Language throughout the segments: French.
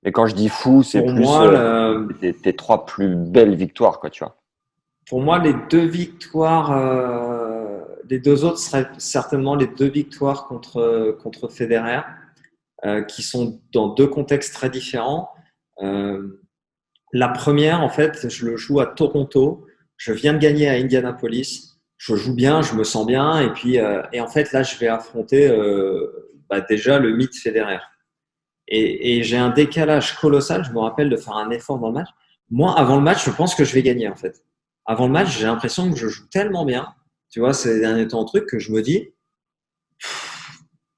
Et quand je dis fou, c'est Pour plus moi, tes trois plus belles victoires, quoi, tu vois. pour moi, les deux victoires, les deux autres seraient certainement les deux victoires contre Federer, qui sont dans deux contextes très différents. Euh, La première, en fait, je le joue à Toronto. Je viens de gagner à Indianapolis. Je joue bien, je me sens bien. Et puis, et en fait, là, je vais affronter déjà le mythe Federer. Et j'ai un décalage colossal. Je me rappelle de faire un effort dans le match. Moi, avant le match, je pense que je vais gagner, en fait. Avant le match, j'ai l'impression que je joue tellement bien. Tu vois, ces derniers temps, truc que je me dis,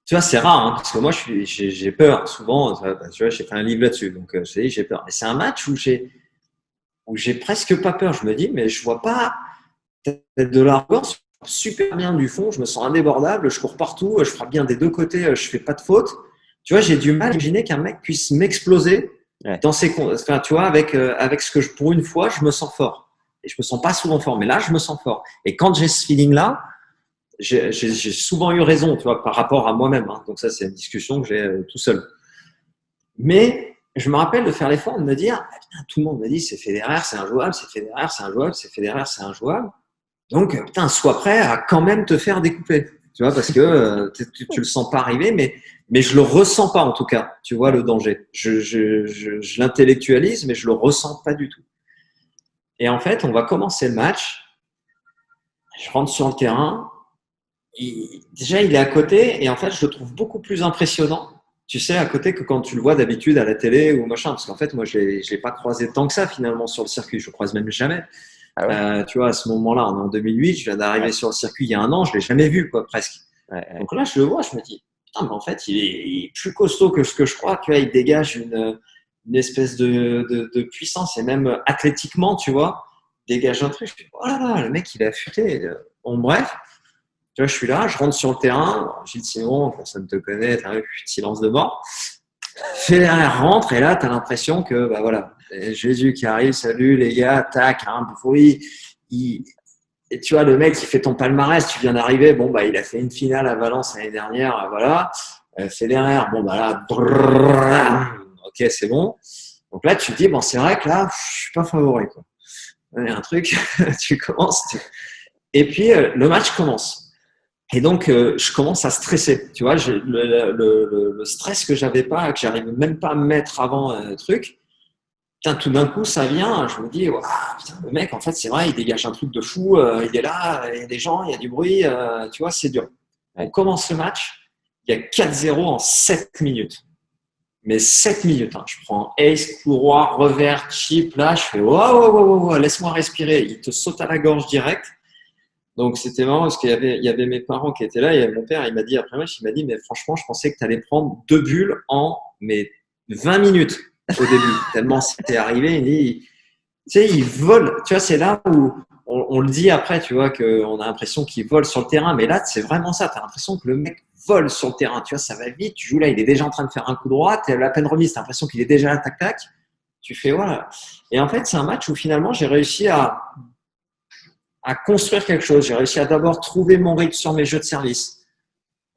tu vois, c'est rare, hein, parce que moi, j'ai peur. Souvent, tu vois, j'ai fait un livre là-dessus. Donc, je te dis, j'ai peur. Mais c'est un match où j'ai presque pas peur. Je me dis, mais je vois pas de l'arrogance, super bien du fond, je me sens indébordable, je cours partout, je frappe bien des deux côtés, je fais pas de faute. Tu vois, j'ai du mal à imaginer qu'un mec puisse m'exploser Ouais. dans enfin, tu vois, avec ce que pour une fois, je me sens fort. Et je me sens pas souvent fort, mais là, je me sens fort. Et quand j'ai ce feeling-là, j'ai souvent eu raison, tu vois, par rapport à moi-même. Hein. Donc ça, c'est une discussion que j'ai tout seul. Mais je me rappelle de faire l'effort de me dire, ah, putain, tout le monde me dit, c'est Federer, c'est injouable, c'est Federer, c'est injouable, c'est Federer, c'est injouable. Donc, putain, sois prêt à quand même te faire découper. Tu vois, parce que tu le sens pas arriver, mais je le ressens pas en tout cas. Tu vois, Ouais. le danger. Je l'intellectualise, mais je le ressens pas du tout. Et en fait, on va commencer le match. Je rentre sur le terrain. Déjà, il est à côté, et en fait, je le trouve beaucoup plus impressionnant. Tu sais, à côté que quand tu le vois d'habitude à la télé ou machin. Parce qu'en fait, moi, je l'ai pas croisé tant que ça finalement sur le circuit. Je le croise même jamais. Ah ouais? Tu vois, à ce moment-là, on est en 2008, je viens d'arriver Ouais. sur le circuit il y a un an, je l'ai jamais vu, quoi, presque. Ouais, ouais. Donc là, je le vois, je me dis, putain, mais en fait, il est plus costaud que ce que je crois. Tu vois, il dégage une espèce de puissance, et même athlétiquement, tu vois, il dégage un truc. Je dis, oh là là, le mec, il est affûté. Bon, bref, tu vois, je suis là, je rentre sur le terrain. Gilles Simon, personne ne te connaît, t'as vu, silence de mort. Federer rentre, et là, tu as l'impression que, bah voilà, Jésus qui arrive, salut les gars, tac, un bruit. Il, et tu vois, le mec, il fait ton palmarès, tu viens d'arriver, bon, bah, il a fait une finale à Valence l'année dernière, voilà. Federer, bon, bah là, brrr, ok, c'est bon. Donc là, tu te dis, bon, c'est vrai que là, je suis pas favori, quoi. Il y a un truc, tu commences. Et puis, le match commence. Et donc, je commence à stresser. Tu vois, le stress que j'avais pas, que j'arrive même pas à me mettre avant un truc. Putain, tout d'un coup, ça vient, je me dis, wow, putain, le mec, en fait, c'est vrai, il dégage un truc de fou, il est là, il y a des gens, il y a du bruit, tu vois, c'est dur. On Ouais. commence le match, il y a 4-0 en 7 minutes. Mais 7 minutes, hein. Je prends ace, coup roi, revers, chip, là, je fais, wow, laisse-moi respirer. Il te saute à la gorge direct. Donc, c'était marrant parce qu'il y avait mes parents qui étaient là, et mon père, il m'a dit, après le match, il m'a dit, mais franchement, je pensais que tu allais prendre 2 bulles en, mais 20 minutes au début, tellement c'était arrivé. Il dit, tu sais, ils volent. Tu vois, c'est là où on le dit après, tu vois, qu'on a l'impression qu'ils volent sur le terrain. Mais là, c'est vraiment ça. Tu as l'impression que le mec vole sur le terrain. Tu vois, ça va vite. Tu joues là, il est déjà en train de faire un coup droit. Tu es à la peine remise. Tu as l'impression qu'il est déjà là, tac. Tu fais, voilà. Et en fait, c'est un match où finalement, j'ai réussi à construire quelque chose. J'ai réussi à d'abord trouver mon rythme sur mes jeux de service.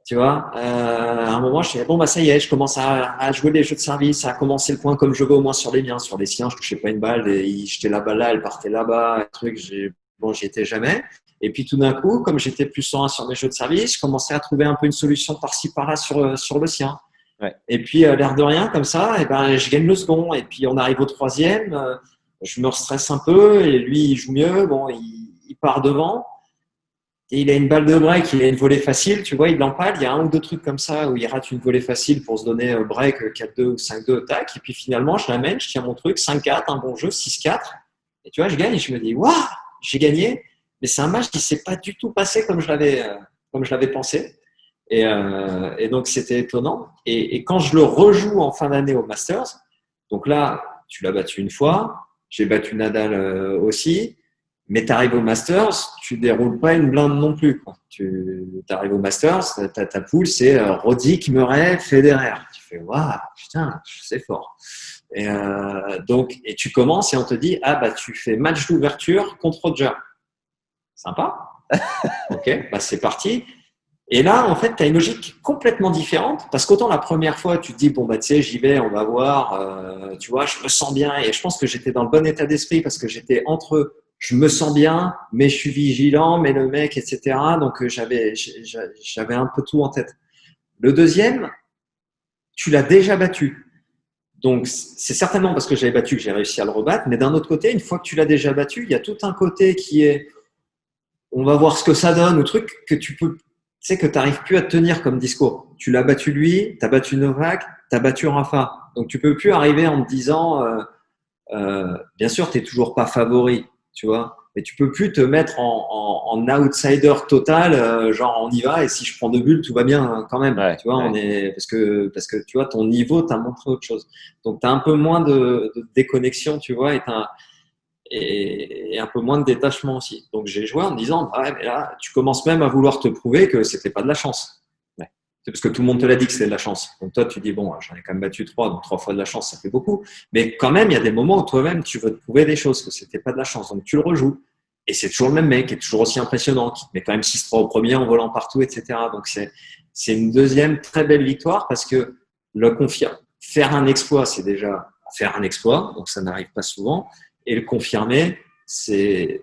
Tu vois, à un moment, je fais bon, bah ça y est, je commence à jouer les jeux de service, à commencer le point comme je veux, au moins sur les miens. Sur les siens, je touchais pas une balle, et il jetait la balle là, elle partait là-bas, un truc, bon, j'y étais jamais. Et puis tout d'un coup, comme j'étais plus serein sur mes jeux de service, je commençais à trouver un peu une solution par-ci, par-là sur le sien. Ouais. Et puis, l'air de rien, comme ça, et ben, je gagne le second. Et puis, on arrive au troisième, je me stresse un peu, et lui, il joue mieux. Bon, il part devant. Et il a une balle de break, il a une volée facile, tu vois, il l'empale. Il y a un ou deux trucs comme ça où il rate une volée facile pour se donner break 4-2 ou 5-2, tac. Et puis finalement, je l'amène, je tiens mon truc, 5-4, un bon jeu, 6-4. Et tu vois, je gagne et je me dis, waouh, j'ai gagné. Mais c'est un match qui s'est pas du tout passé comme je l'avais pensé. Et donc, c'était étonnant. Et quand je le rejoue en fin d'année au Masters, donc là, tu l'as battu une fois, j'ai battu Nadal aussi. Mais tu arrives au Masters, tu déroules pas une blinde non plus, quoi. Tu arrives au Masters, ta poule, c'est Roddick, Murray, Federer. Tu fais, waouh, putain, c'est fort. Et tu commences et on te dit, ah bah tu fais match d'ouverture contre Roger. Sympa. Ok, bah c'est parti. Et là, en fait, tu as une logique complètement différente parce qu'autant la première fois, tu te dis, bon, bah, tu sais, j'y vais, on va voir, tu vois, je me sens bien. Et je pense que j'étais dans le bon état d'esprit parce que j'étais entre je me sens bien, mais je suis vigilant, mais le mec, etc. Donc, j'avais un peu tout en tête. Le deuxième, tu l'as déjà battu. Donc, c'est certainement parce que j'avais battu que j'ai réussi à le rebattre. Mais d'un autre côté, une fois que tu l'as déjà battu, il y a tout un côté qui est on va voir ce que ça donne, ou truc que tu peux, tu sais, que tu n'arrives plus à tenir comme discours. Tu l'as battu lui, tu as battu Novak, tu as battu Rafa. Donc, tu peux plus arriver en te disant, bien sûr, tu n'es toujours pas favori, tu vois, mais tu peux plus te mettre en outsider total, genre on y va et si je prends 2 bulles, tout va bien quand même. Ouais, Tu vois, ouais. on est parce que tu vois, ton niveau t'a montré autre chose. Donc, tu as un peu moins de déconnexion, tu vois, et un peu moins de détachement aussi. Donc j'ai joué en me disant, bah ouais, mais là, tu commences même à vouloir te prouver que c'était pas de la chance. Ouais. C'est parce que tout le monde te l'a dit que c'était de la chance. Donc toi, tu dis, bon, j'en ai quand même battu 3, donc 3 fois de la chance, ça fait beaucoup. Mais quand même, il y a des moments où toi-même, tu veux te prouver des choses, que c'était pas de la chance. Donc tu le rejoues. Et c'est toujours le même mec, qui est toujours aussi impressionnant, qui te met quand même 6-3 au premier en volant partout, etc. Donc c'est une deuxième très belle victoire parce que le confirme. Faire un exploit, c'est déjà faire un exploit, donc ça n'arrive pas souvent. Et le confirmer, c'est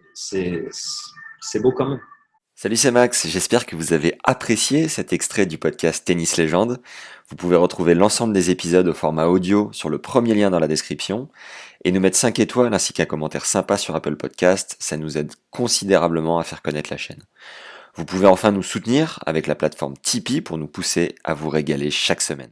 beau quand même. Salut, c'est Max, j'espère que vous avez apprécié cet extrait du podcast Tennis Légende. Vous pouvez retrouver l'ensemble des épisodes au format audio sur le premier lien dans la description et nous mettre 5 étoiles ainsi qu'un commentaire sympa sur Apple Podcast, ça nous aide considérablement à faire connaître la chaîne. Vous pouvez enfin nous soutenir avec la plateforme Tipeee pour nous pousser à vous régaler chaque semaine.